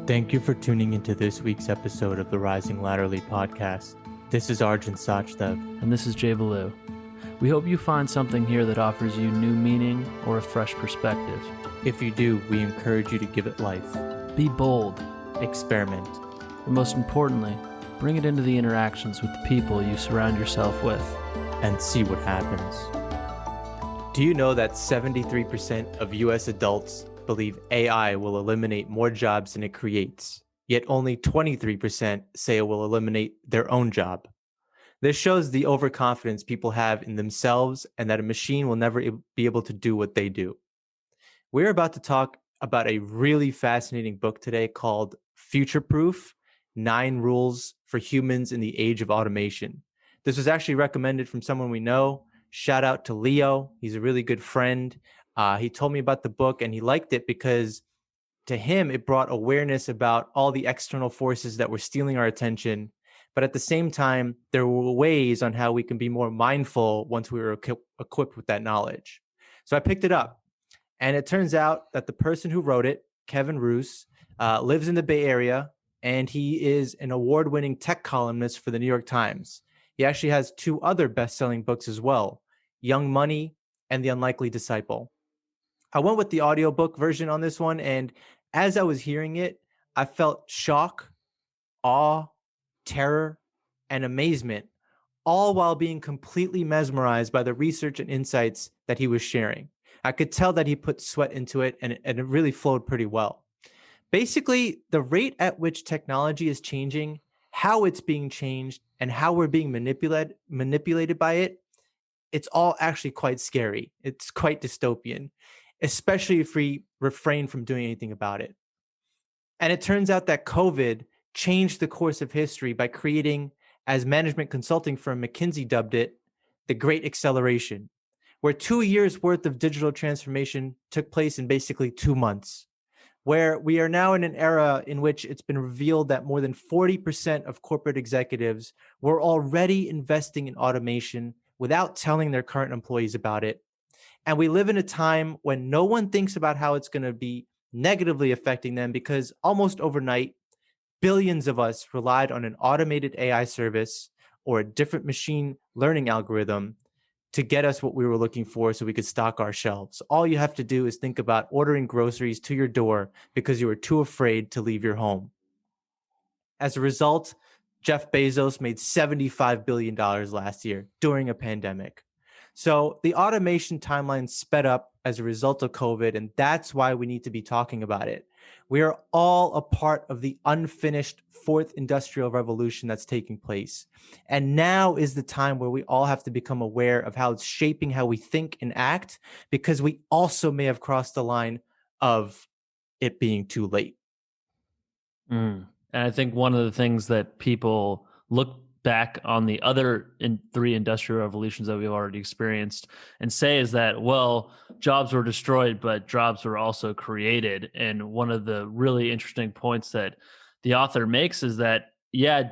Thank you for tuning into this week's episode of the Rising Laterally podcast. This is Arjun Sachdev. And this is Jay Ballou. We hope you find something here that offers you new meaning or a fresh perspective. If you do, we encourage you to give it life. Be bold. Experiment. And most importantly, bring it into the interactions with the people you surround yourself with. And see what happens. Do you know that 73% of US adults believe AI will eliminate more jobs than it creates, yet only 23% say it will eliminate their own job? This shows the overconfidence people have in themselves and that a machine will never be able to do what they do. We're about to talk about a really fascinating book today called Futureproof: 9 Rules for Humans in the Age of Automation. This was actually recommended from someone we know. Shout out to Leo. He's a really good friend. He told me about the book and he liked it because to him, it brought awareness about all the external forces that were stealing our attention. But at the same time, there were ways on how we can be more mindful once we were equipped with that knowledge. So I picked it up. And it turns out that the person who wrote it, Kevin Roose, lives in the Bay Area, and he is an award-winning tech columnist for the New York Times. He actually has 2 other best-selling books as well, Young Money and The Unlikely Disciple. I went with the audiobook version on this one, and as I was hearing it, I felt shock, awe, terror, and amazement, all while being completely mesmerized by the research and insights that he was sharing. I could tell that he put sweat into it, and it really flowed pretty well. Basically, the rate at which technology is changing, how it's being changed, and how we're being manipulated by it, it's all actually quite scary. It's quite dystopian, especially if we refrain from doing anything about it. And it turns out that COVID changed the course of history by creating, as management consulting firm McKinsey dubbed it, the Great Acceleration, where 2 years worth of digital transformation took place in basically 2 months, where we are now in an era in which it's been revealed that more than 40% of corporate executives were already investing in automation without telling their current employees about it. And we live in a time when no one thinks about how it's going to be negatively affecting them because almost overnight, billions of us relied on an automated AI service or a different machine learning algorithm to get us what we were looking for so we could stock our shelves. All you have to do is think about ordering groceries to your door because you were too afraid to leave your home. As a result, Jeff Bezos made $75 billion last year during a pandemic. So the automation timeline sped up as a result of COVID, and that's why we need to be talking about it. We are all a part of the unfinished 4th industrial revolution that's taking place. And now is the time where we all have to become aware of how it's shaping how we think and act, because we also may have crossed the line of it being too late. And I think one of the things that people look back on the other 3 industrial revolutions that we've already experienced and say is that, well, jobs were destroyed, but jobs were also created. And one of the really interesting points that the author makes is that,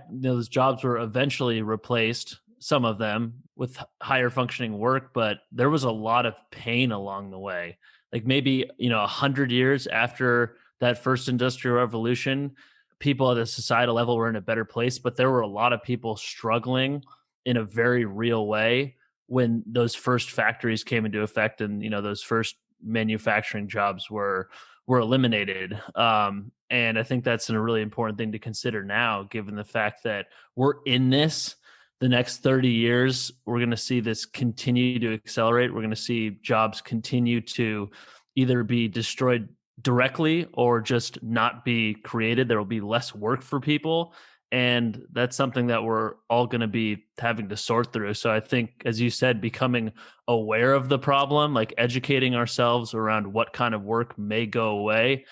those jobs were eventually replaced, some of them with higher functioning work, but there was a lot of pain along the way. Like maybe, 100 years after that first industrial revolution, people at a societal level were in a better place, but there were a lot of people struggling in a very real way when those first factories came into effect and, those first manufacturing jobs were eliminated. And I think that's a really important thing to consider now, given the fact that we're in this. The next 30 years, we're going to see this continue to accelerate. We're going to see jobs continue to either be destroyed directly or just not be created. There will be less work for people. And that's something that we're all going to be having to sort through. So I think, as you said, becoming aware of the problem, like educating ourselves around what kind of work may go away,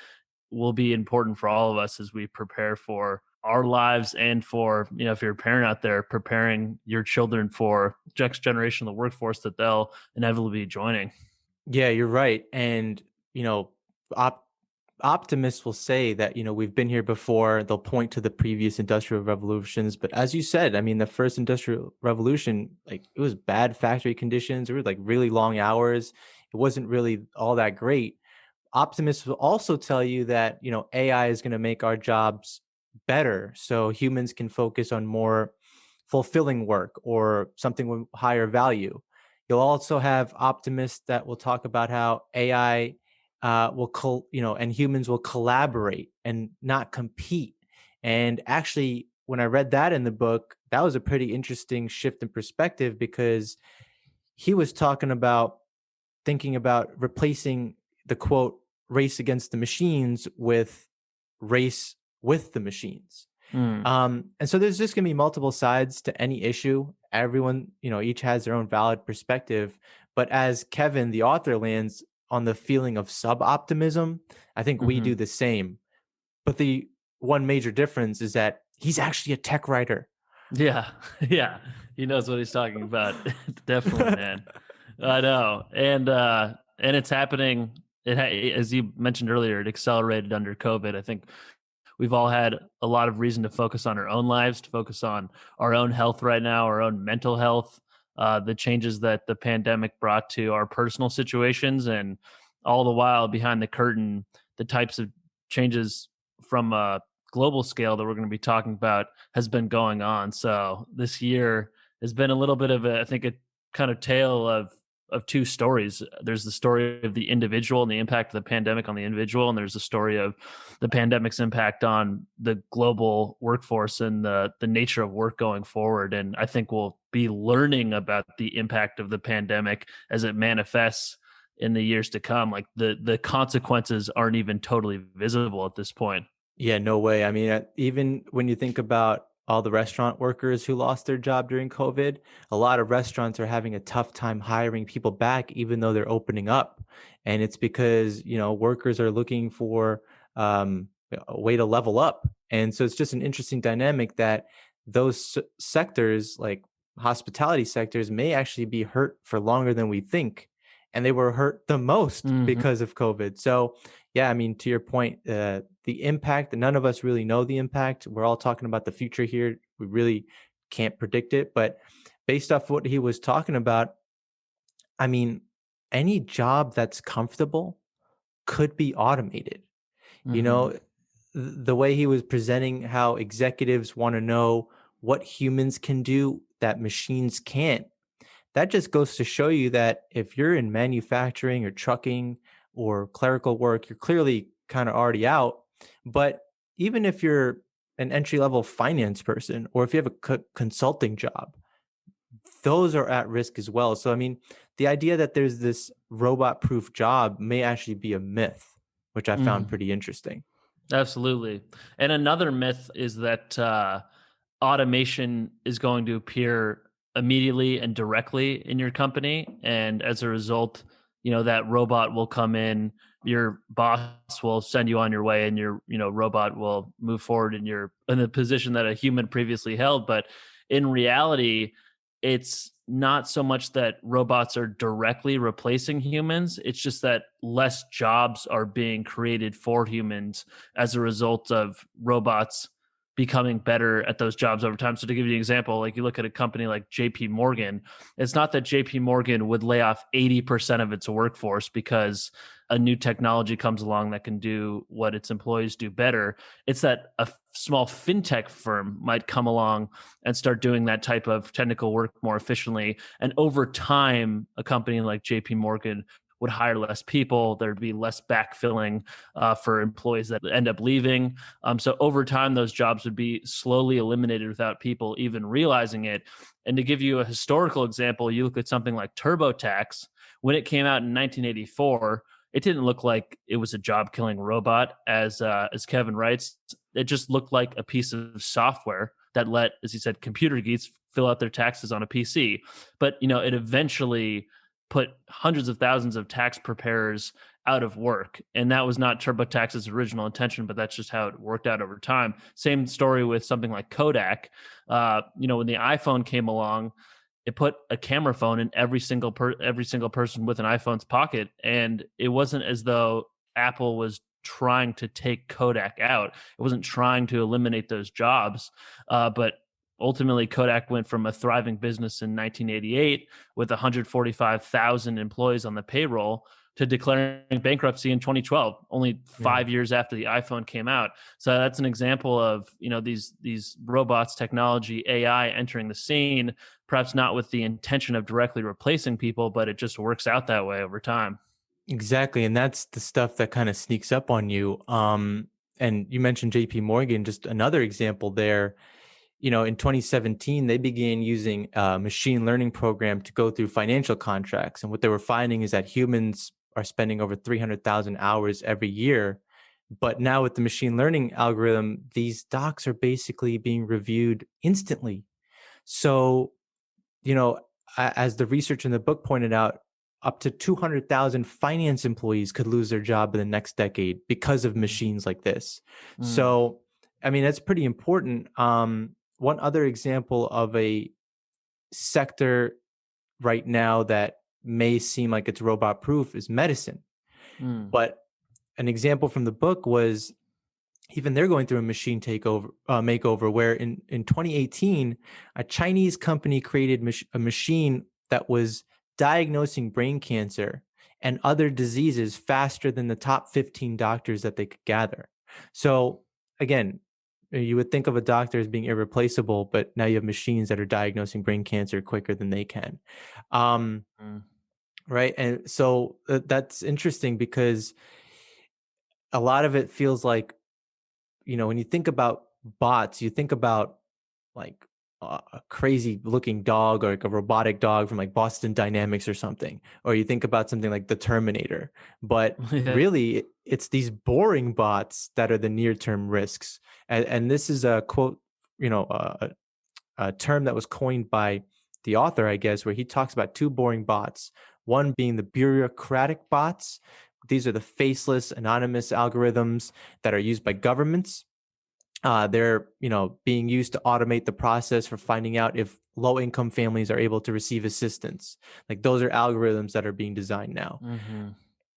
will be important for all of us as we prepare for our lives and for, if you're a parent out there, preparing your children for next generation of the workforce that they'll inevitably be joining. Yeah, you're right. And, optimists will say that, we've been here before. They'll point to the previous industrial revolutions. But as you said, the first industrial revolution, it was bad factory conditions. There were really long hours. It wasn't really all that great. optimists will also tell you that, AI is going to make our jobs better so humans can focus on more fulfilling work or something with higher value. You'll also have optimists that will talk about how AI and humans will collaborate and not compete. And actually, when I read that in the book, that was a pretty interesting shift in perspective, because he was talking about thinking about replacing the quote race against the machines with race with the machines. Mm. And so there's just going to be multiple sides to any issue. Everyone, each has their own valid perspective. But as Kevin, the author, lands on the feeling of suboptimism, I think we Hmm. do the same. But the one major difference is that he's actually a tech writer. Yeah, yeah, he knows what he's talking about. Definitely, man. I know, and it's happening. As you mentioned earlier, it accelerated under COVID. I think we've all had a lot of reason to focus on our own lives, to focus on our own health right now, our own mental health, the changes that the pandemic brought to our personal situations, and all the while behind the curtain, the types of changes from a global scale that we're going to be talking about has been going on. So this year has been a little bit of a, I think, a kind of tale of two stories. There's the story of the individual and the impact of the pandemic on the individual, and there's the story of the pandemic's impact on the global workforce and the nature of work going forward. And I think we'll be learning about the impact of the pandemic as it manifests in the years to come. Like the consequences aren't even totally visible at this point. Yeah, no way. I mean, even when you think about all the restaurant workers who lost their job during COVID, a lot of restaurants are having a tough time hiring people back, even though they're opening up. And it's because, workers are looking for a way to level up. And so it's just an interesting dynamic that those sectors, like hospitality sectors, may actually be hurt for longer than we think. And they were hurt the most Mm-hmm. because of COVID. So, yeah, I mean, to your point, the impact, none of us really know the impact. We're all talking about the future here. We really can't predict it. But based off what he was talking about, I mean, any job that's comfortable could be automated. You Mm-hmm. know, the way he was presenting how executives want to know what humans can do that machines can't, that just goes to show you that if you're in manufacturing or trucking or clerical work, you're clearly kind of already out. But even if you're an entry level finance person, or if you have a consulting job, those are at risk as well. So, I mean, the idea that there's this robot proof job may actually be a myth, which I found Mm-hmm. pretty interesting. Absolutely. And another myth is that automation is going to appear immediately and directly in your company. And as a result, that robot will come in, your boss will send you on your way, and your, robot will move forward in the position that a human previously held. But in reality, it's not so much that robots are directly replacing humans. It's just that less jobs are being created for humans as a result of robots becoming better at those jobs over time. So to give you an example, like you look at a company like JP Morgan, it's not that JP Morgan would lay off 80% of its workforce because a new technology comes along that can do what its employees do better. It's that a small fintech firm might come along and start doing that type of technical work more efficiently. And over time, a company like JP Morgan would hire less people. There'd be less backfilling for employees that end up leaving. So over time, those jobs would be slowly eliminated without people even realizing it. And to give you a historical example, you look at something like TurboTax. When it came out in 1984, it didn't look like it was a job-killing robot, as Kevin writes. It just looked like a piece of software that let, as he said, computer geeks fill out their taxes on a PC. But it eventually put hundreds of thousands of tax preparers out of work. And that was not TurboTax's original intention, but that's just how it worked out over time. Same story with something like Kodak. When the iPhone came along, it put a camera phone in every single person with an iPhone's pocket. And it wasn't as though Apple was trying to take Kodak out. It wasn't trying to eliminate those jobs. But ultimately, Kodak went from a thriving business in 1988 with 145,000 employees on the payroll to declaring bankruptcy in 2012, only 5 years after the iPhone came out. So that's an example of, these robots, technology, AI entering the scene, perhaps not with the intention of directly replacing people, but it just works out that way over time. Exactly. And that's the stuff that kind of sneaks up on you. And you mentioned JP Morgan, just another example there. In 2017, they began using a machine learning program to go through financial contracts. And what they were finding is that humans are spending over 300,000 hours every year. But now with the machine learning algorithm, these docs are basically being reviewed instantly. So, as the research in the book pointed out, up to 200,000 finance employees could lose their job in the next decade because of machines like this. Mm. So, I mean, that's pretty important. One other example of a sector right now that may seem like it's robot proof is medicine. Mm. But an example from the book was even they're going through a machine makeover where in 2018, a Chinese company created a machine that was diagnosing brain cancer and other diseases faster than the top 15 doctors that they could gather. So again, you would think of a doctor as being irreplaceable, but now you have machines that are diagnosing brain cancer quicker than they can. Mm. Right. And so that's interesting because a lot of it feels like, when you think about bots, you think about like a crazy looking dog or like a robotic dog from like Boston Dynamics or something, or you think about something like the Terminator. But Yeah. really, it's these boring bots that are the near term risks. And this is a quote, a term that was coined by the author, I guess, where he talks about two boring bots. One being the bureaucratic bots. These are the faceless, anonymous algorithms that are used by governments. They're, being used to automate the process for finding out if low-income families are able to receive assistance. Like those are algorithms that are being designed now. Mm-hmm.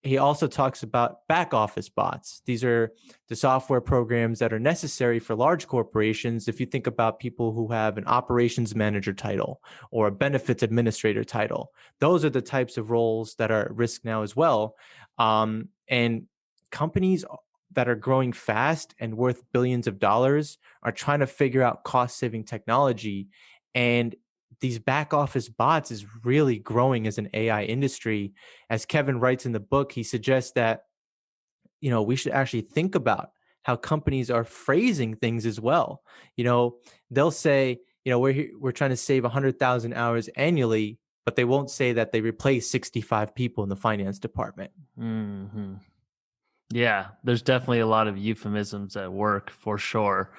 He also talks about back office bots. These are the software programs that are necessary for large corporations. If you think about people who have an operations manager title or a benefits administrator title, those are the types of roles that are at risk now as well. And companies that are growing fast and worth billions of dollars are trying to figure out cost saving technology. And these back office bots is really growing as an AI industry. As Kevin writes in the book, he suggests that, we should actually think about how companies are phrasing things as well. They'll say, we're trying to save 100,000 hours annually, but they won't say that they replace 65 people in the finance department. Mm-hmm. Yeah, there's definitely a lot of euphemisms at work for sure.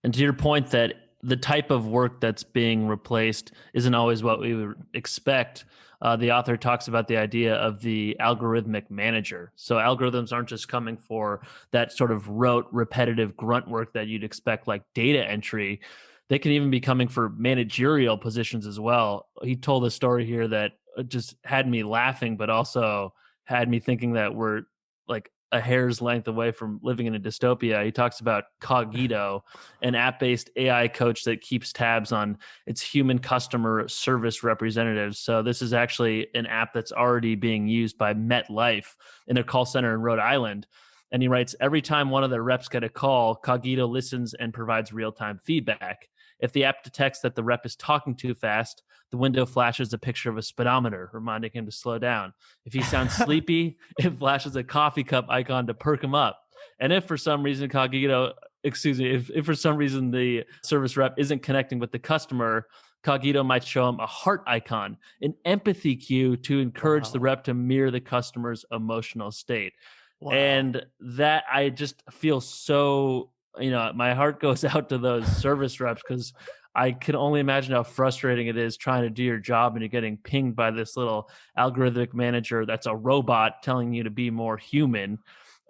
And to your point that the type of work that's being replaced isn't always what we would expect, the author talks about the idea of the algorithmic manager. So algorithms aren't just coming for that sort of rote, repetitive grunt work that you'd expect, like data entry. They can even be coming for managerial positions as well. He told a story here that just had me laughing, but also had me thinking that we're like a hair's length away from living in a dystopia. He talks about Cogito, an app-based AI coach that keeps tabs on its human customer service representatives. So this is actually an app that's already being used by MetLife in their call center in Rhode Island. And he writes, every time one of their reps get a call, Cogito listens and provides real-time feedback. If the app detects that the rep is talking too fast, the window flashes a picture of a speedometer, reminding him to slow down. If he sounds sleepy, it flashes a coffee cup icon to perk him up. And if for some reason if for some reason the service rep isn't connecting with the customer, Cogito might show him a heart icon, an empathy cue to encourage the Wow. rep to mirror the customer's emotional state. Wow. And that I just feel so, my heart goes out to those service reps because I can only imagine how frustrating it is trying to do your job and you're getting pinged by this little algorithmic manager that's a robot telling you to be more human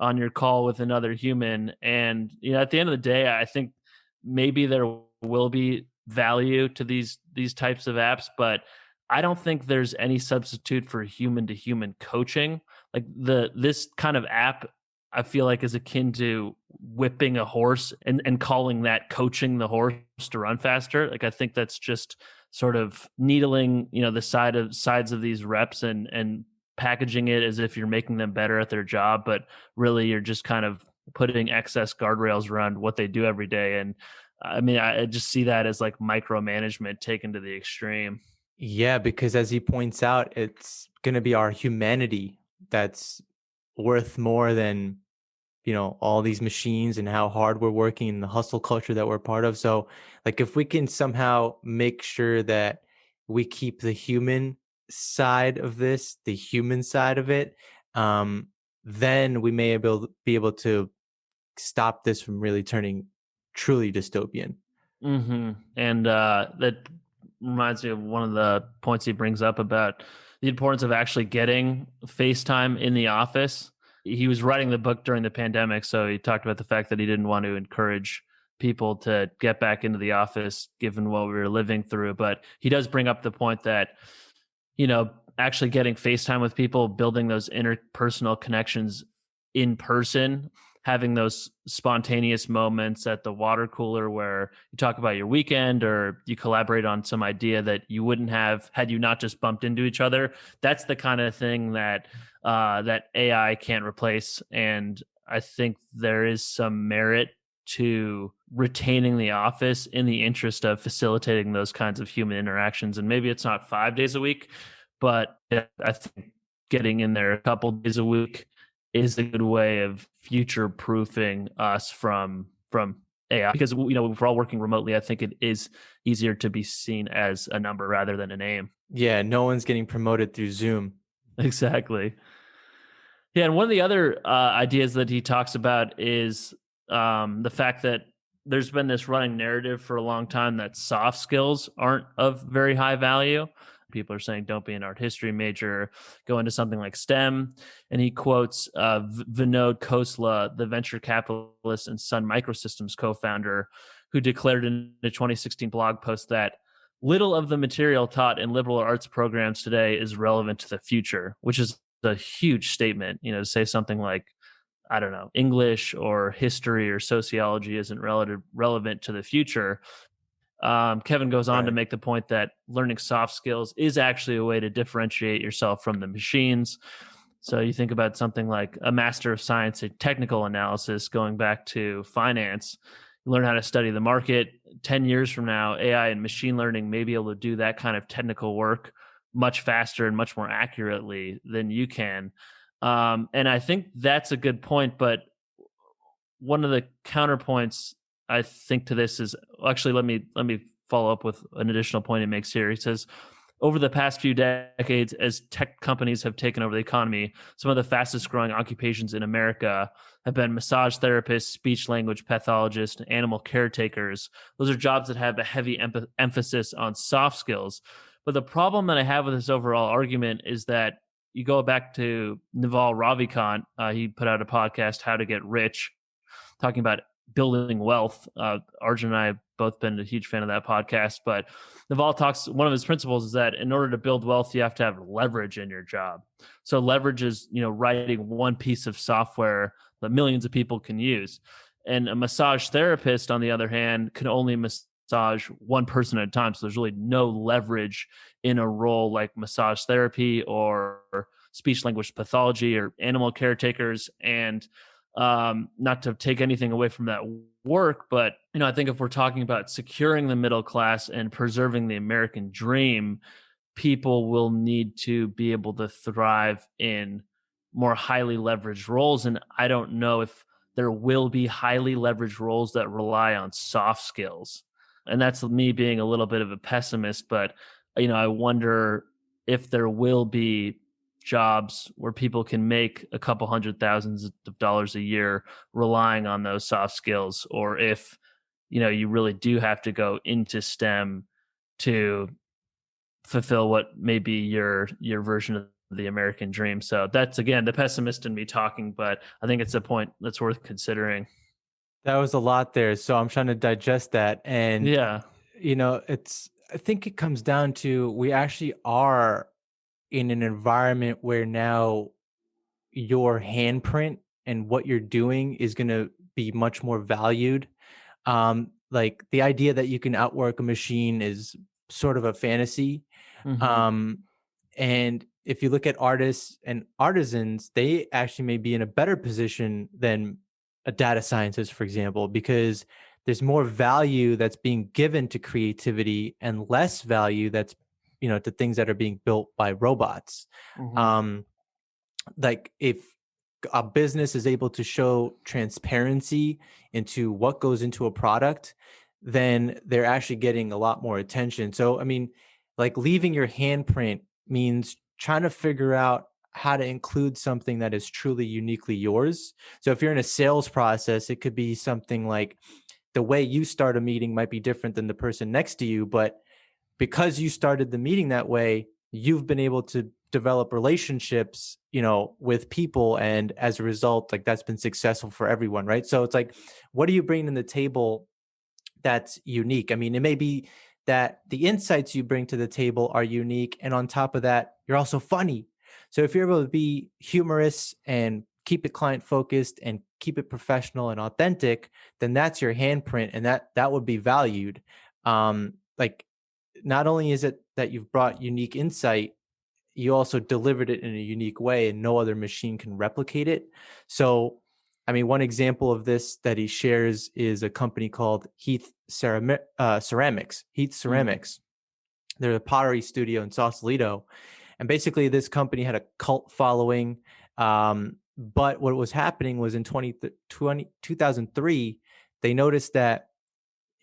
on your call with another human. And, at the end of the day, I think maybe there will be value to these types of apps, but I don't think there's any substitute for human to human coaching. Like this kind of app, I feel like is akin to whipping a horse and calling that coaching the horse to run faster. Like I think that's just sort of needling, the sides of these reps and packaging it as if you're making them better at their job, but really you're just kind of putting excess guardrails around what they do every day. And I mean, I just see that as like micromanagement taken to the extreme. Yeah, because as he points out, it's going to be our humanity that's worth more than, all these machines and how hard we're working and the hustle culture that we're part of. So, like, if we can somehow make sure that we keep the human side of this, the human side of it, um, then we may be able to stop this from really turning truly dystopian. And that reminds me of one of the points he brings up about the importance of actually getting FaceTime in the office. He was writing the book during the pandemic, so he talked about the fact that he didn't want to encourage people to get back into the office given what we were living through. But he does bring up the point that, actually getting FaceTime with people, building those interpersonal connections in person, having those spontaneous moments at the water cooler where you talk about your weekend or you collaborate on some idea that you wouldn't have had you not just bumped into each other. That's the kind of thing that that AI can't replace. And I think there is some merit to retaining the office in the interest of facilitating those kinds of human interactions. And maybe it's not 5 days a week, but I think getting in there a couple days a week is a good way of future proofing us from AI, because if we're all working remotely, I think it is easier to be seen as a number rather than a name. Yeah, no one's getting promoted through Zoom. Exactly. Yeah, and one of the other ideas that he talks about is the fact that there's been this running narrative for a long time that soft skills aren't of very high value. People are saying, don't be an art history major, go into something like STEM. And he quotes Vinod Khosla, the venture capitalist and Sun Microsystems co-founder, who declared in a 2016 blog post that little of the material taught in liberal arts programs today is relevant to the future, which is a huge statement, to say something like, I don't know, English or history or sociology isn't relevant to the future. Kevin goes on to make the point that learning soft skills is actually a way to differentiate yourself from the machines. So you think about something like a Master of Science in Technical Analysis, going back to finance, you learn how to study the market. 10 years from now, AI and machine learning may be able to do that kind of technical work much faster and much more accurately than you can. And I think that's a good point. But one of the counterpoints I think to this is actually, let me follow up with an additional point he makes here. He says, over the past few decades, as tech companies have taken over the economy, some of the fastest growing occupations in America have been massage therapists, speech language pathologists, and animal caretakers. Those are jobs that have a heavy emphasis on soft skills. But the problem that I have with this overall argument is that you go back to Naval Ravikant. He put out a podcast, How to Get Rich, talking about building wealth. Arjun and I have both been a huge fan of that podcast, but Naval talks, one of his principles is that in order to build wealth, you have to have leverage in your job. So leverage is, writing one piece of software that millions of people can use. And a massage therapist, on the other hand, can only massage one person at a time. So there's really no leverage in a role like massage therapy or speech language pathology or animal caretakers. And not to take anything away from that work, but I think if we're talking about securing the middle class and preserving the American dream, people will need to be able to thrive in more highly leveraged roles. And I don't know if there will be highly leveraged roles that rely on soft skills. And that's me being a little bit of a pessimist, but I wonder if there will be jobs where people can make a couple $100,000s a year relying on those soft skills, or if you really do have to go into STEM to fulfill what may be your version of the American dream. So that's, again, the pessimist in me talking, but I think it's a point that's worth considering. That was a lot there, so I'm trying to digest that. And Yeah. I think it comes down to, we actually are in an environment where now your handprint and what you're doing is going to be much more valued. Like, the idea that you can outwork a machine is sort of a fantasy. Mm-hmm. And if you look at artists and artisans, they actually may be in a better position than a data scientist, for example, because there's more value that's being given to creativity and less value that's, to things that are being built by robots. Mm-hmm. Um, like if a business is able to show transparency into what goes into a product, then they're actually getting a lot more attention. So, I mean, like leaving your handprint means trying to figure out how to include something that is truly uniquely yours. So if you're in a sales process, it could be something like the way you start a meeting might be different than the person next to you, but because you started the meeting that way, you've been able to develop relationships, with people. And as a result, like that's been successful for everyone. Right. So it's like, what are you bringing to the table that's unique? I mean, it may be that the insights you bring to the table are unique. And on top of that, you're also funny. So if you're able to be humorous and keep it client focused and keep it professional and authentic, then that's your handprint, and that would be valued. Like not only is it that you've brought unique insight, you also delivered it in a unique way and no other machine can replicate it. So, I mean, one example of this that he shares is a company called Ceramics. Heath Mm-hmm. Ceramics. They're a pottery studio in Sausalito. And basically, this company had a cult following. But what was happening was in 2003, they noticed that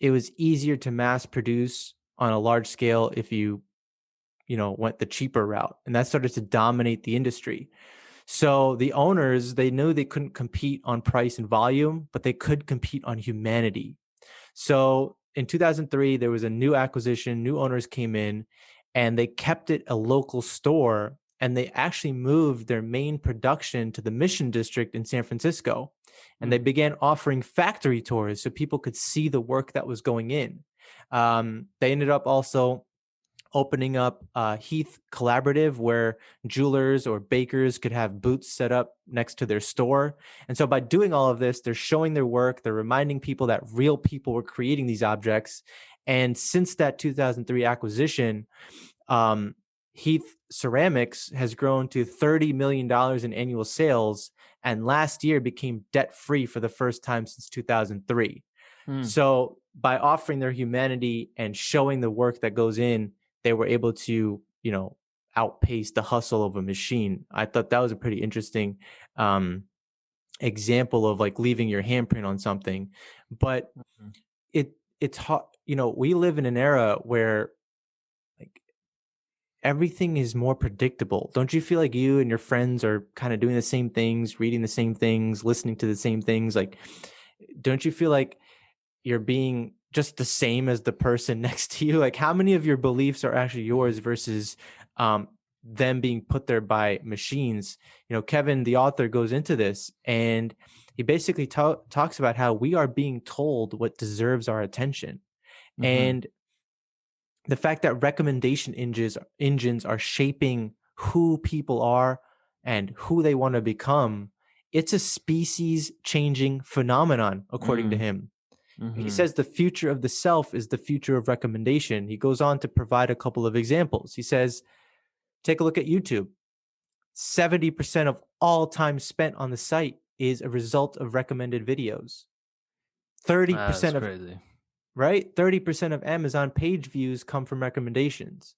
it was easier to mass produce on a large scale if you went the cheaper route, and that started to dominate the industry. So the owners, they knew they couldn't compete on price and volume, but they could compete on humanity. So in 2003, there was a new acquisition, new owners came in, and they kept it a local store, and they actually moved their main production to the Mission District in San Francisco. And they began offering factory tours so people could see the work that was going in. They ended up also opening up Heath Collaborative, where jewelers or bakers could have booths set up next to their store. And so by doing all of this, they're showing their work, they're reminding people that real people were creating these objects. And since that 2003 acquisition, Heath Ceramics has grown to $30 million in annual sales, and last year became debt-free for the first time since 2003. Mm-hmm. So by offering their humanity and showing the work that goes in, they were able to, outpace the hustle of a machine. I thought that was a pretty interesting example of like leaving your handprint on something. But it's hard. We live in an era where like everything is more predictable. Don't you feel like you and your friends are kind of doing the same things, reading the same things, listening to the same things? Like, don't you feel like you're being just the same as the person next to you? Like, how many of your beliefs are actually yours versus them being put there by machines? Kevin, the author, goes into this, and he basically talks about how we are being told what deserves our attention. Mm-hmm. And the fact that recommendation engines are shaping who people are and who they want to become, it's a species changing phenomenon, according to him. He Mm-hmm. says the future of the self is the future of recommendation. He goes on to provide a couple of examples. He says, take a look at YouTube. 70% of all time spent on the site is a result of recommended videos. That's 30% of, crazy. right? 30% of Amazon page views come from recommendations.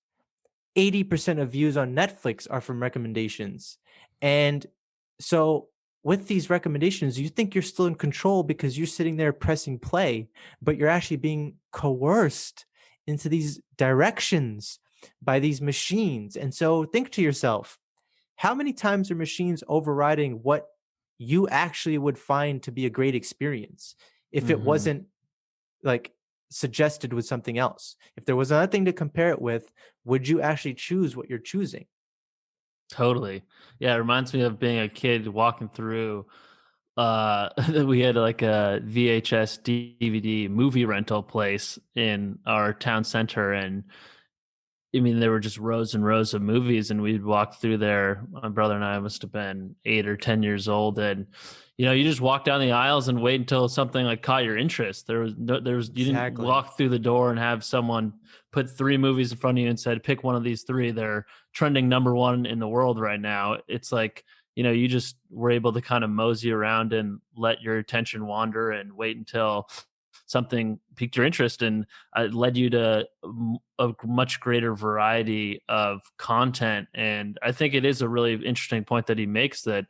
80% of views on Netflix are from recommendations. And so with these recommendations, you think you're still in control because you're sitting there pressing play, but you're actually being coerced into these directions by these machines. And so think to yourself, how many times are machines overriding what you actually would find to be a great experience if it Mm-hmm. wasn't like suggested with something else? If there was nothing to compare it with, would you actually choose what you're choosing? Totally. Yeah, it reminds me of being a kid walking through we had like a VHS DVD movie rental place in our town center, and I mean, there were just rows and rows of movies, and we'd walk through there. My brother and I must have been 8 or 10 years old, and you just walk down the aisles and wait until something like caught your interest. You didn't Exactly. walk through the door and have someone put three movies in front of you and said, "Pick one of these three. They're trending number one in the world right now." It's like you just were able to kind of mosey around and let your attention wander and wait until something piqued your interest, and it led you to a much greater variety of content. And I think it is a really interesting point that he makes, that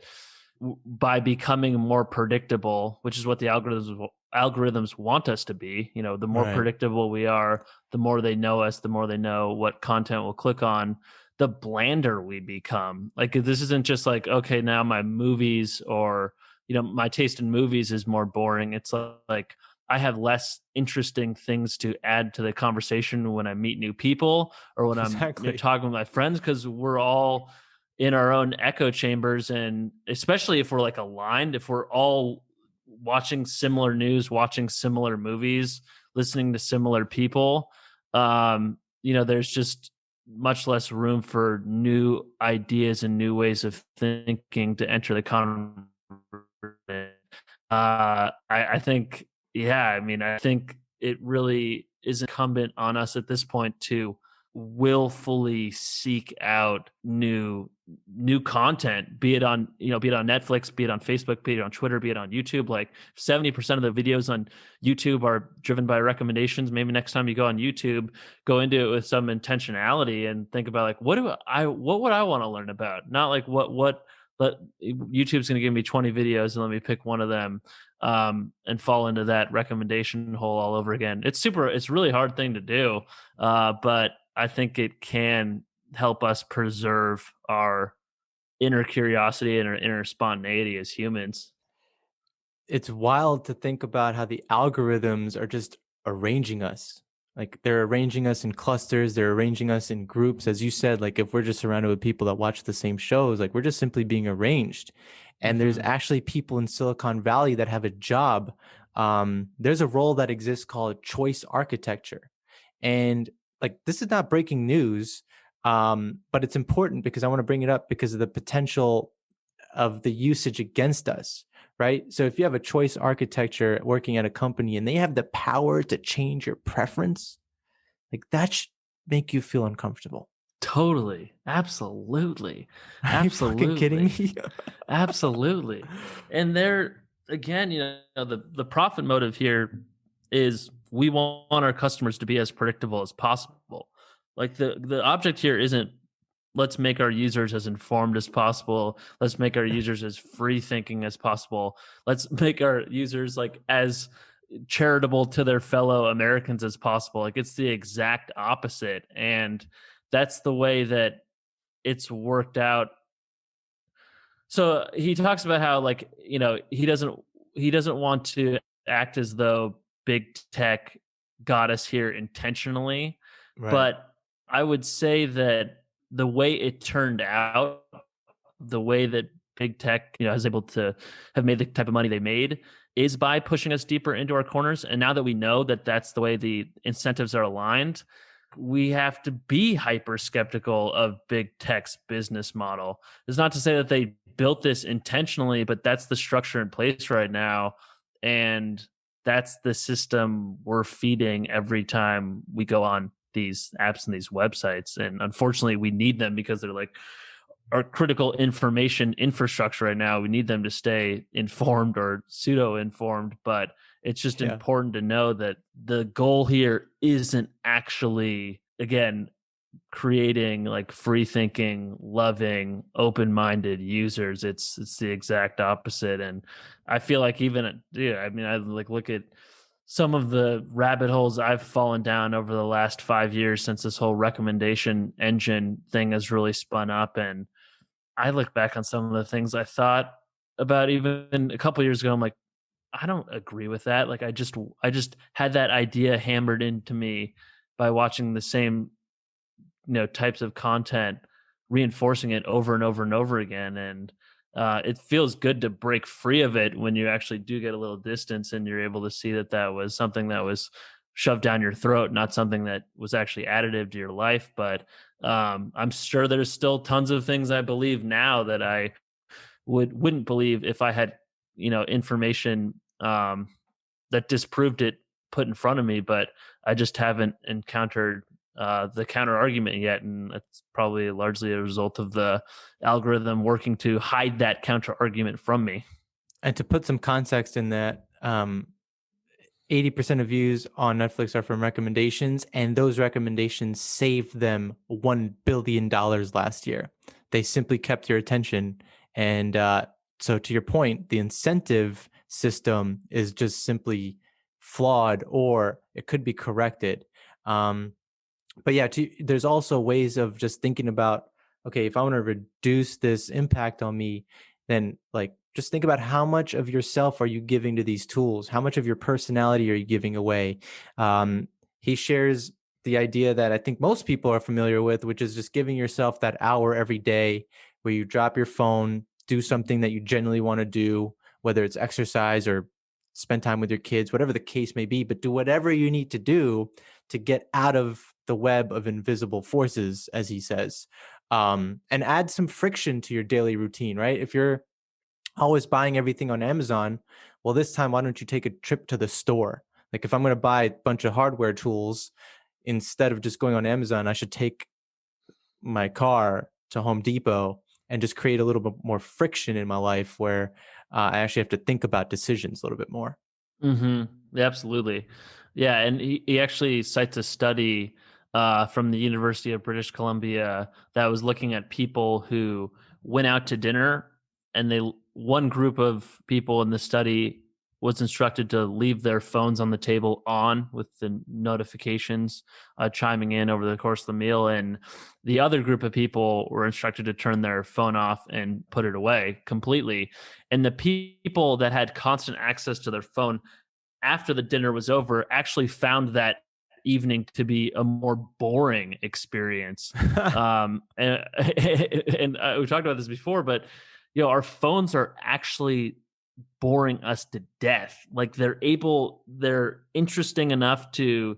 by becoming more predictable, which is what the algorithms want us to be, the more Right. predictable we are, the more they know us, the more they know what content we'll click on, the blander we become. Like, this isn't just like, okay, now my movies or my taste in movies is more boring. It's like I have less interesting things to add to the conversation when I meet new people or when I'm Exactly. talking with my friends, because we're all in our own echo chambers. And especially if we're like aligned, if we're all watching similar news, watching similar movies, listening to similar people, there's just much less room for new ideas and new ways of thinking to enter the conversation. I think, yeah, I mean, I think it really is incumbent on us at this point to willfully seek out new content, be it on Netflix, be it on Facebook, be it on Twitter, be it on YouTube. Like 70% of the videos on YouTube are driven by recommendations. Maybe next time you go on YouTube, go into it with some intentionality and think about like, what would I want to learn about? Not like but YouTube's going to give me 20 videos and let me pick one of them, and fall into that recommendation hole all over again. It's a really hard thing to do, but I think it can help us preserve our inner curiosity and our inner spontaneity as humans. It's wild to think about how the algorithms are just arranging us. Like they're arranging us in clusters, they're arranging us in groups. As you said, like if we're just surrounded with people that watch the same shows, like we're just simply being arranged. And there's Mm-hmm. actually people in Silicon Valley that have a job. There's a role that exists called choice architecture. And like this is not breaking news, but it's important because I want to bring it up because of the potential of the usage against us, right? So if you have a choice architecture working at a company and they have the power to change your preference, like that should make you feel uncomfortable. Totally. Absolutely. Are you fucking kidding Absolutely. me? Absolutely. And there again, the profit motive here is we want our customers to be as predictable as possible. Like the object here isn't let's make our users as informed as possible. Let's make our users as free thinking as possible. Let's make our users like as charitable to their fellow Americans as possible. Like it's the exact opposite. And that's the way that it's worked out. So he talks about how like, he doesn't want to act as though big tech got us here intentionally, Right. but I would say that the way it turned out, the way that big tech, is able to have made the type of money they made is by pushing us deeper into our corners. And now that we know that that's the way the incentives are aligned, we have to be hyper skeptical of big tech's business model. It's not to say that they built this intentionally, but that's the structure in place right now. And that's the system we're feeding every time we go on these apps and these websites. And unfortunately, we need them because they're like our critical information infrastructure right now. We need them to stay informed or pseudo informed, but it's just Yeah. important to know that the goal here isn't actually, again, creating like free thinking, loving, open-minded users. It's the exact opposite. And I feel like even I mean, I like look at some of the rabbit holes I've fallen down over the last 5 years since this whole recommendation engine thing has really spun up. And I look back on some of the things I thought about even a couple years ago. I'm like, I don't agree with that. Like I just had that idea hammered into me by watching the same types of content, reinforcing it over and over and over again. And it feels good to break free of it when you actually do get a little distance and you're able to see that that was something that was shoved down your throat, not something that was actually additive to your life. But I'm sure there's still tons of things I believe now that I wouldn't believe if I had, information that disproved it put in front of me. But I just haven't encountered the counter argument yet, and that's probably largely a result of the algorithm working to hide that counter argument from me. And to put some context in that, 80% of views on Netflix are from recommendations, and those recommendations saved them $1 billion last year. They simply kept your attention. And so, to your point, the incentive system is just simply flawed, or it could be corrected. But yeah, there's also ways of just thinking about, okay, if I want to reduce this impact on me, then like just think about how much of yourself are you giving to these tools? How much of your personality are you giving away? He shares the idea that I think most people are familiar with, which is just giving yourself that hour every day where you drop your phone, do something that you genuinely want to do, whether it's exercise or spend time with your kids, whatever the case may be, but do whatever you need to do to get out of the web of invisible forces, as he says, and add some friction to your daily routine, right? If you're always buying everything on Amazon, well, this time, why don't you take a trip to the store? Like if I'm going to buy a bunch of hardware tools, instead of just going on Amazon, I should take my car to Home Depot and just create a little bit more friction in my life where I actually have to think about decisions a little bit more. Yeah, absolutely. Yeah, and he actually cites a study from the University of British Columbia that was looking at people who went out to dinner, and one group of people in the study was instructed to leave their phones on the table on with the notifications chiming in over the course of the meal, and the other group of people were instructed to turn their phone off and put it away completely. And the people that had constant access to their phone after the dinner was over actually found that evening to be a more boring experience. And we talked about this before, but our phones are actually boring us to death. Like they're interesting enough to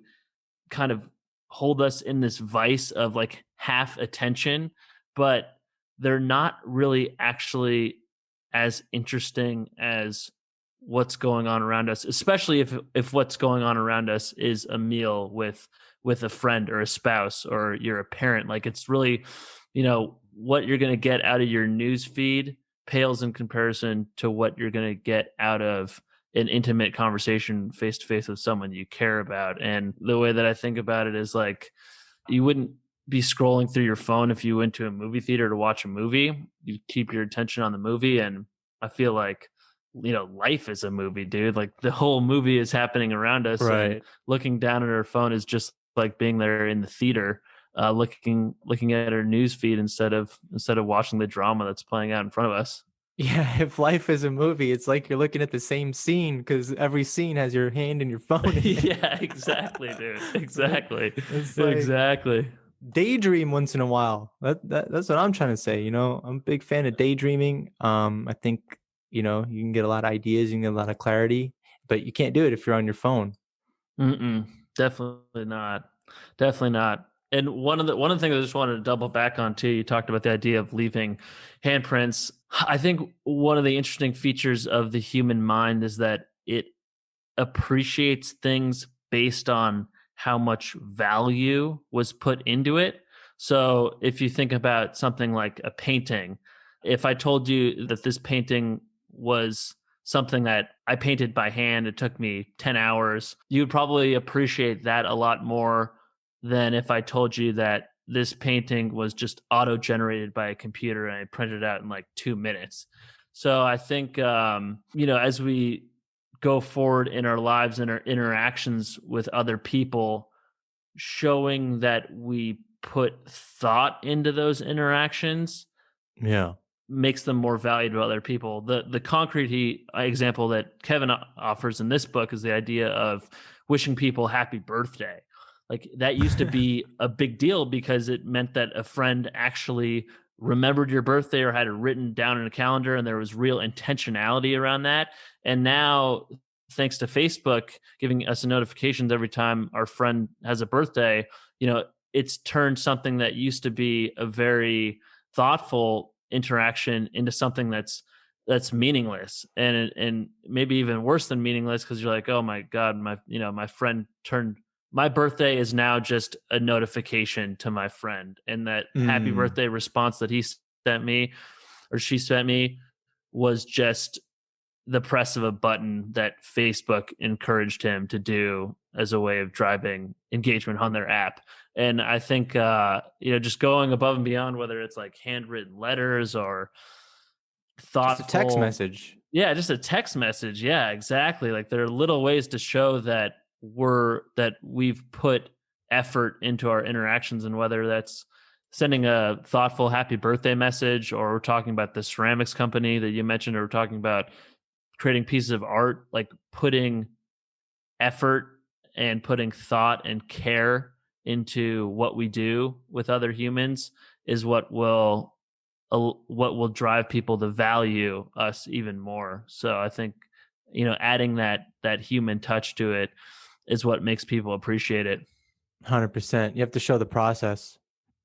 kind of hold us in this vice of like half attention, but they're not really actually as interesting as what's going on around us, especially if what's going on around us is a meal with a friend or a spouse or you're a parent. Like it's really, what you're going to get out of your news feed pales in comparison to what you're going to get out of an intimate conversation face to face with someone you care about. And the way that I think about it is like, you wouldn't be scrolling through your phone if you went to a movie theater to watch a movie. You keep your attention on the movie. And I feel like, life is a movie, dude. Like the whole movie is happening around us. Right. And looking down at our phone is just like being there in the theater, looking at our news feed instead of watching the drama that's playing out in front of us. Yeah, if life is a movie, it's like you're looking at the same scene because every scene has your hand in your phone. Yeah, exactly, dude. Exactly. It's like Exactly. daydream once in a while. That's what I'm trying to say. I'm a big fan of daydreaming. I think, you can get a lot of ideas, you can get a lot of clarity, but you can't do it if you're on your phone. Definitely not. Definitely not. And one of the things I just wanted to double back on too, you talked about the idea of leaving handprints. I think one of the interesting features of the human mind is that it appreciates things based on how much value was put into it. So if you think about something like a painting, if I told you that this painting was something that I painted by hand, it took me 10 hours, you would probably appreciate that a lot more than if I told you that this painting was just auto-generated by a computer and I printed it out in like 2 minutes. So I think, as we go forward in our lives and our interactions with other people, showing that we put thought into those interactions Yeah. makes them more valuable to other people. The concrete example that Kevin offers in this book is the idea of wishing people happy birthday. Like that used to be a big deal because it meant that a friend actually remembered your birthday or had it written down in a calendar, and there was real intentionality around that. And now thanks to Facebook giving us notifications every time our friend has a birthday, it's turned something that used to be a very thoughtful interaction into something that's meaningless, and maybe even worse than meaningless, because you're like, oh my god, my friend turned my birthday is now just a notification to my friend, and that happy Mm, birthday response that he sent me or she sent me was just the press of a button that Facebook encouraged him to do as a way of driving engagement on their app. And I think just going above and beyond, whether it's like handwritten letters or just a text thoughtful, message. yeah, just a text message. Yeah, exactly. Like there are little ways to show that we've put effort into our interactions, and whether that's sending a thoughtful happy birthday message, or we're talking about the ceramics company that you mentioned, or we're talking about creating pieces of art, like putting effort and putting thought and care into what we do with other humans is what will drive people to value us even more. So I think adding that human touch to it is what makes people appreciate it. 100%. You have to show the process.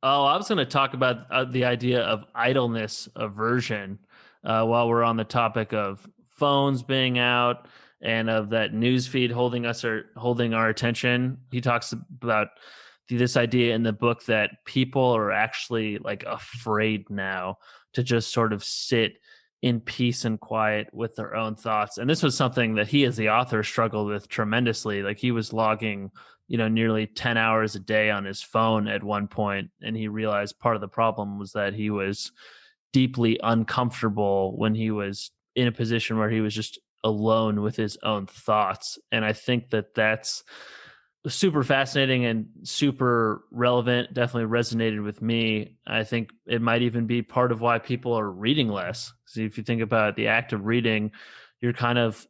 Oh, I was going to talk about the idea of idleness aversion while we're on the topic of phones being out and of that news feed holding our attention. He talks about this idea in the book that people are actually like afraid now to just sort of sit in peace and quiet with their own thoughts. And this was something that he, as the author, struggled with tremendously. Like he was logging nearly 10 hours a day on his phone at one point, and he realized part of the problem was that he was deeply uncomfortable when he was in a position where he was just alone with his own thoughts. And I think that that's super fascinating and super relevant. Definitely resonated with me. I think it might even be part of why people are reading less. So if you think about the act of reading, you're kind of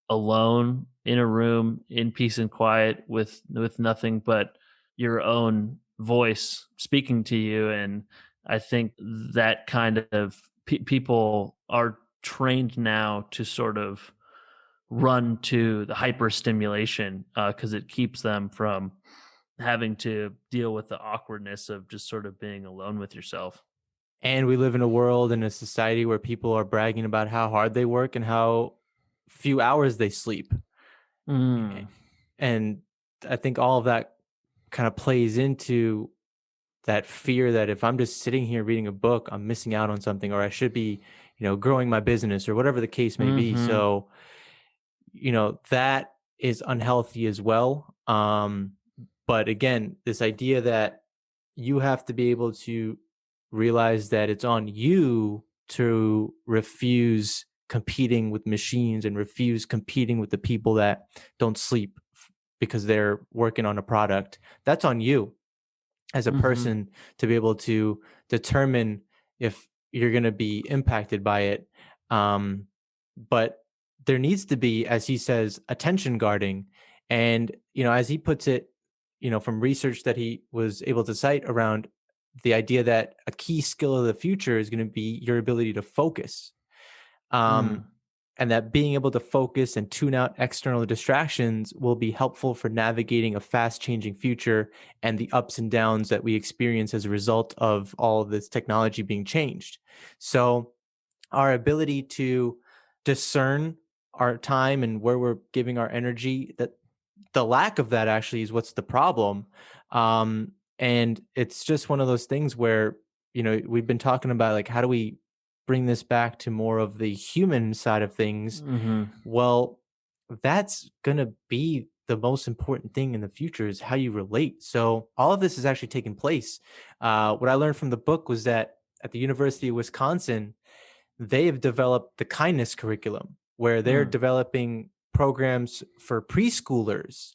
alone in a room in peace and quiet with nothing but your own voice speaking to you. And I think that kind of people are trained now to sort of run to the hyperstimulation because it keeps them from having to deal with the awkwardness of just sort of being alone with yourself. And we live in a world and a society where people are bragging about how hard they work and how few hours they sleep. Mm. And I think all of that kind of plays into that fear that if I'm just sitting here reading a book, I'm missing out on something, or I should be, growing my business or whatever the case may be. Hmm. So, that is unhealthy as well. But again, this idea that you have to be able to realize that it's on you to refuse competing with machines and refuse competing with the people that don't sleep because they're working on a product. That's on you as a Hmm. person to be able to determine if you're going to be impacted by it. But there needs to be, as he says, attention guarding. And, as he puts it, from research that he was able to cite around the idea that a key skill of the future is going to be your ability to focus. Mm. And that being able to focus and tune out external distractions will be helpful for navigating a fast changing future and the ups and downs that we experience as a result of all of this technology being changed. So our ability to discern our time and where we're giving our energy, that the lack of that actually is what's the problem. And it's just one of those things where, we've been talking about, like, how do we bring this back to more of the human side of things? Hmm. Well, that's going to be the most important thing in the future is how you relate. So all of this is actually taking place. What I learned from the book was that at the University of Wisconsin, they have developed the kindness curriculum where they're Mm. developing programs for preschoolers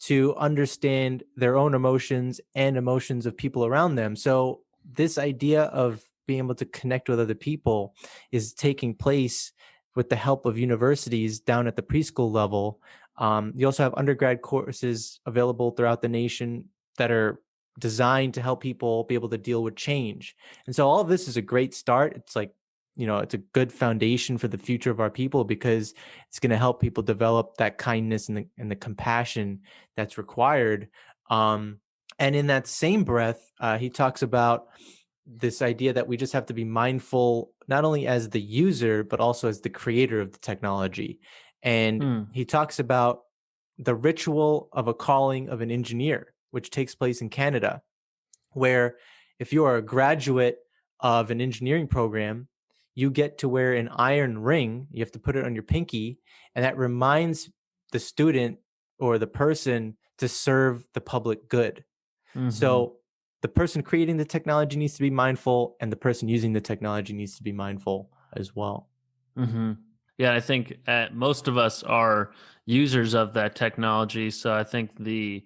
to understand their own emotions and emotions of people around them. So this idea of being able to connect with other people is taking place with the help of universities down at the preschool level. You also have undergrad courses available throughout the nation that are designed to help people be able to deal with change. And so all of this is a great start. It's like it's a good foundation for the future of our people, because it's going to help people develop that kindness and the compassion that's required. And in that same breath, he talks about this idea that we just have to be mindful, not only as the user, but also as the creator of the technology. And Hmm. he talks about the ritual of a calling of an engineer, which takes place in Canada, where if you are a graduate of an engineering program, you get to wear an iron ring. You have to put it on your pinky, and that reminds the student or the person to serve the public good. Mm-hmm. So the person creating the technology needs to be mindful, and the person using the technology needs to be mindful as well. Mm-hmm. Yeah, I think most of us are users of that technology. So I think the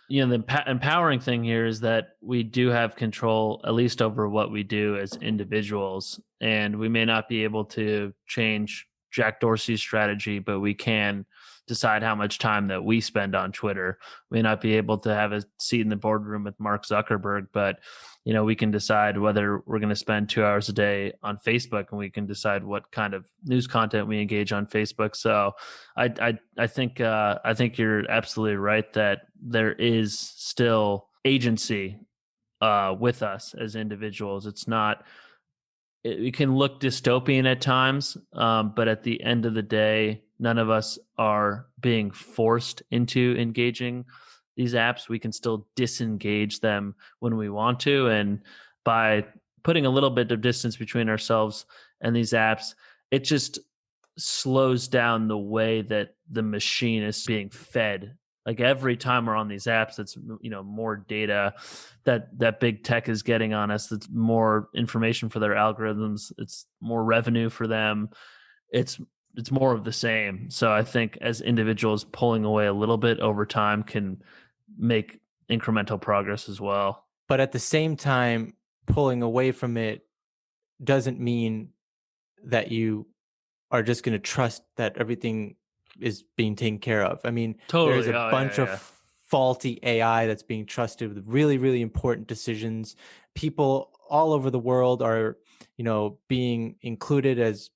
empowering thing here is that we do have control, at least over what we do as individuals. And we may not be able to change Jack Dorsey's strategy, but we can decide how much time that we spend on Twitter. We may not be able to have a seat in the boardroom with Mark Zuckerberg, but we can decide whether we're going to spend 2 hours a day on Facebook, and we can decide what kind of news content we engage on Facebook. So I think you're absolutely right that there is still agency with us as individuals. It's not. It can look dystopian at times, but at the end of the day, none of us are being forced into engaging these apps. We can still disengage them when we want to. And by putting a little bit of distance between ourselves and these apps, it just slows down the way that the machine is being fed. Like every time we're on these apps, it's more data that big tech is getting on us. That's more information for their algorithms. It's more revenue for them. It's more of the same. So I think as individuals, pulling away a little bit over time can make incremental progress as well. But at the same time, pulling away from it doesn't mean that you are just going to trust that everything is being taken care of. I mean, there is Totally. a Oh bunch of yeah, faulty AI that's being trusted with really, really important decisions. People all over the world are, being included as,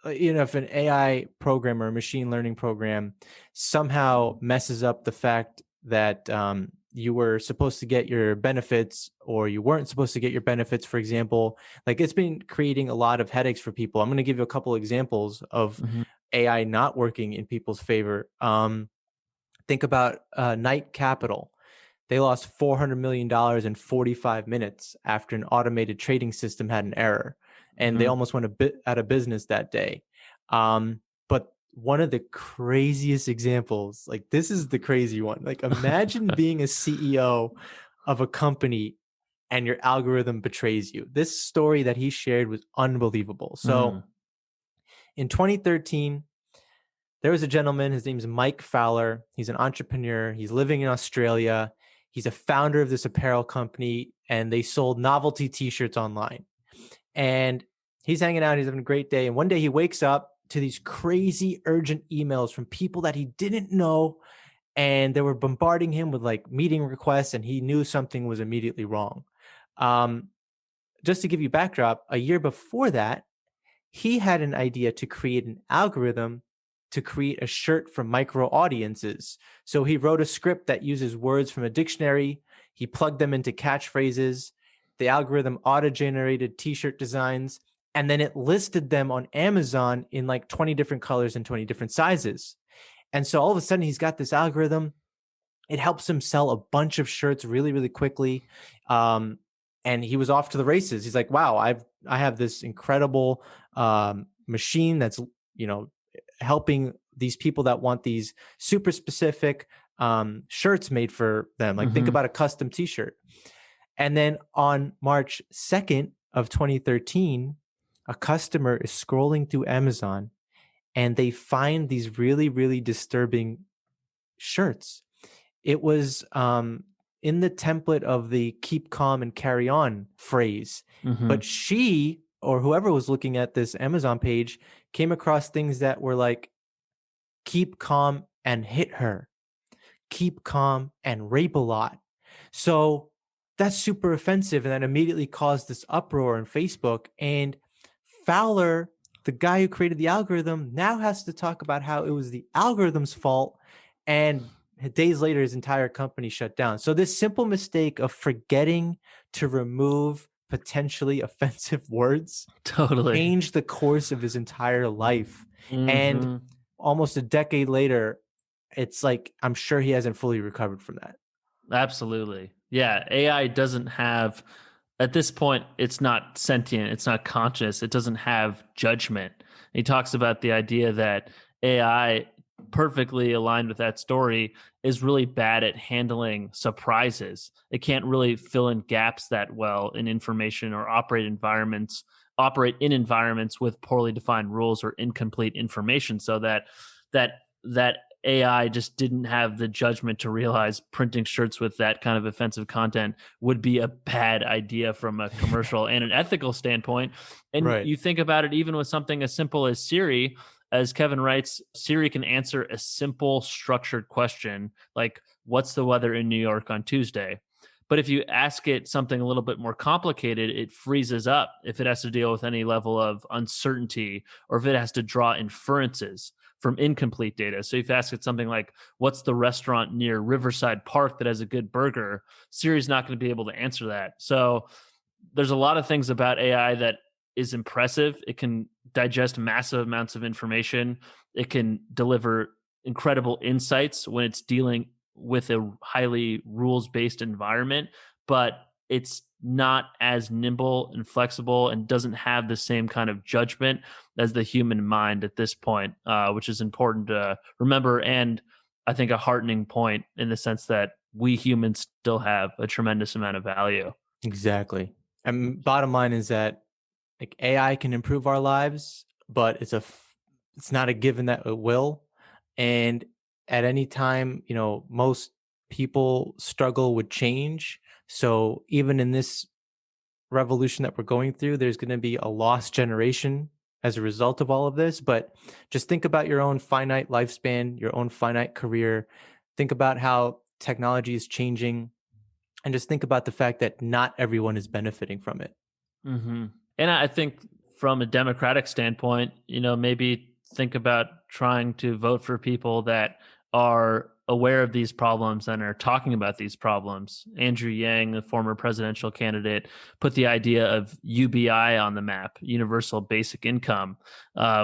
if an AI program or a machine learning program somehow messes up the fact that you were supposed to get your benefits or you weren't supposed to get your benefits, for example, like it's been creating a lot of headaches for people. I'm going to give you a couple examples of yeah. AI not working in people's favor. Think about Knight Capital. They lost $400 million in 45 minutes after an automated trading system had an error, and they Mm-hmm. almost went a bit out of business that day. But one of the craziest examples, like this is the crazy one. Like imagine being a CEO of a company and your algorithm betrays you. This story that he shared was unbelievable. Mm-hmm. So in 2013, there was a gentleman, his name's Mike Fowler. He's an entrepreneur. He's living in Australia. He's a founder of this apparel company, and they sold novelty t-shirts online. And he's hanging out. He's having a great day. And one day he wakes up to these crazy urgent emails from people that he didn't know. And they were bombarding him with like meeting requests, and he knew something was immediately wrong. Um, just to give you backdrop, a year before that, he had an idea to create an algorithm to create a shirt for micro audiences. So he wrote a script that uses words from a dictionary. He plugged them into catchphrases. The algorithm auto-generated t-shirt designs, and then it listed them on Amazon in like 20 different colors and 20 different sizes. And so all of a sudden he's got this algorithm. It helps him sell a bunch of shirts really, really quickly. And he was off to the races. He's like, wow, I have this incredible machine that's, helping these people that want these super specific shirts made for them. Like think Mm-hmm. about a custom t-shirt. And then on March 2nd of 2013, a customer is scrolling through Amazon and they find these really, really disturbing shirts. It was in the template of the keep calm and carry on phrase. Mm-hmm. But she or whoever was looking at this Amazon page came across things that were like keep calm and hit her, keep calm and rape a lot. So that's super offensive. And that immediately caused this uproar on Facebook. And Fowler, the guy who created the algorithm, now has to talk about how it was the algorithm's fault, and days later his entire company shut down. So this simple mistake of forgetting to remove potentially offensive words Totally. changed the course of his entire life. And Mm-hmm. almost a decade later, it's like I'm sure he hasn't fully recovered from that. Absolutely. Yeah. AI doesn't have, at this point, it's not sentient, it's not conscious, it doesn't have judgment. He talks about the idea that AI, perfectly aligned with that story, is really bad at handling surprises. It can't really fill in gaps that well in information or operate in environments with poorly defined rules or incomplete information, so that AI just didn't have the judgment to realize printing shirts with that kind of offensive content would be a bad idea from a commercial and an ethical standpoint. And Right. you think about it even with something as simple as Siri. As Kevin writes, Siri can answer a simple, structured question like, "What's the weather in New York on Tuesday?" But if you ask it something a little bit more complicated, it freezes up if it has to deal with any level of uncertainty or if it has to draw inferences from incomplete data. So if you ask it something like, "What's the restaurant near Riverside Park that has a good burger?" Siri's not going to be able to answer that. So there's a lot of things about AI that is impressive. It can digest massive amounts of information. It can deliver incredible insights when it's dealing with a highly rules-based environment, but it's not as nimble and flexible and doesn't have the same kind of judgment as the human mind at this point, which is important to remember. And I think a heartening point in the sense that we humans still have a tremendous amount of value. Exactly. And bottom line is that like AI can improve our lives, but it's not a given that it will. And at any time, most people struggle with change. So even in this revolution that we're going through, there's going to be a lost generation as a result of all of this. But just think about your own finite lifespan, your own finite career. Think about how technology is changing, and just think about the fact that not everyone is benefiting from it. Mm-hmm. And I think from a democratic standpoint, maybe think about trying to vote for people that are aware of these problems and are talking about these problems. Andrew Yang, the former presidential candidate, put the idea of UBI on the map, Universal Basic Income,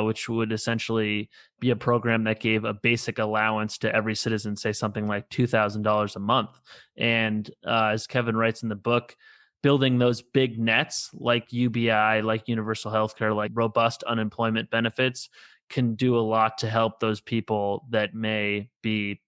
which would essentially be a program that gave a basic allowance to every citizen, say something like $2,000 a month. And as Kevin writes in the book, building those big nets like UBI, like universal healthcare, like robust unemployment benefits can do a lot to help those people that may be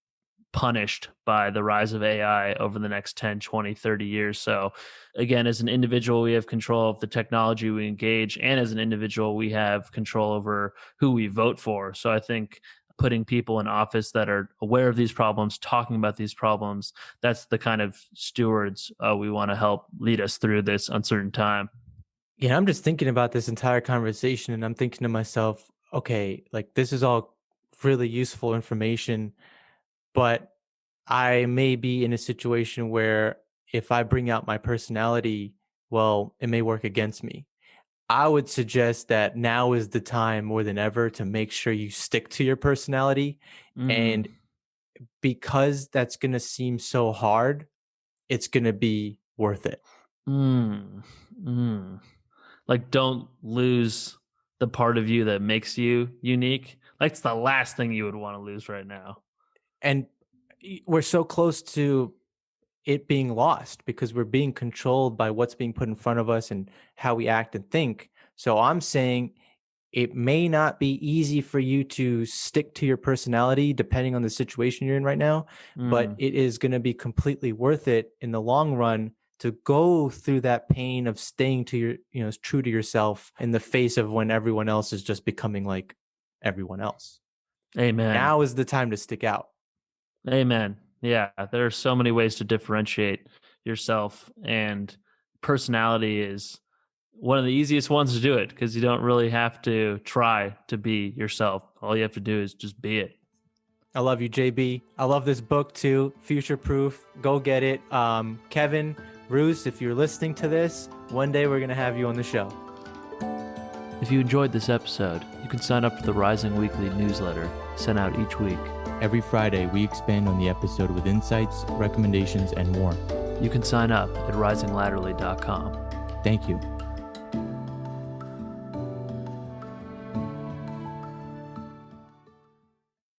punished by the rise of AI over the next 10, 20, 30 years. So again, as an individual, we have control of the technology we engage. And as an individual, we have control over who we vote for. So I think putting people in office that are aware of these problems, talking about these problems, that's the kind of stewards we want to help lead us through this uncertain time. Yeah, I'm just thinking about this entire conversation and I'm thinking to myself, okay, like this is all really useful information, but I may be in a situation where if I bring out my personality, well, it may work against me. I would suggest that now is the time more than ever to make sure you stick to your personality. Mm, And because that's going to seem so hard, it's going to be worth it. mm, mm. Like, don't lose the part of you that makes you unique. Like, it's the last thing you would want to lose right now. And we're so close to it being lost because we're being controlled by what's being put in front of us and how we act and think. So I'm saying it may not be easy for you to stick to your personality depending on the situation you're in right now, but Mm, it is going to be completely worth it in the long run to go through that pain of staying to true to yourself in the face of when everyone else is just becoming like everyone else. amen. Now is the time to stick out. Amen. Yeah, there are so many ways to differentiate yourself, and personality is one of the easiest ones to do it because you don't really have to try to be yourself. All you have to do is just be it. I love you, JB. I love this book too, Futureproof. Go get it. Kevin, Roose, if you're listening to this, one day we're going to have you on the show. If you enjoyed this episode, you can sign up for the Rising Weekly newsletter sent out each week. Every Friday, we expand on the episode with insights, recommendations, and more. You can sign up at risinglatterly.com. Thank you.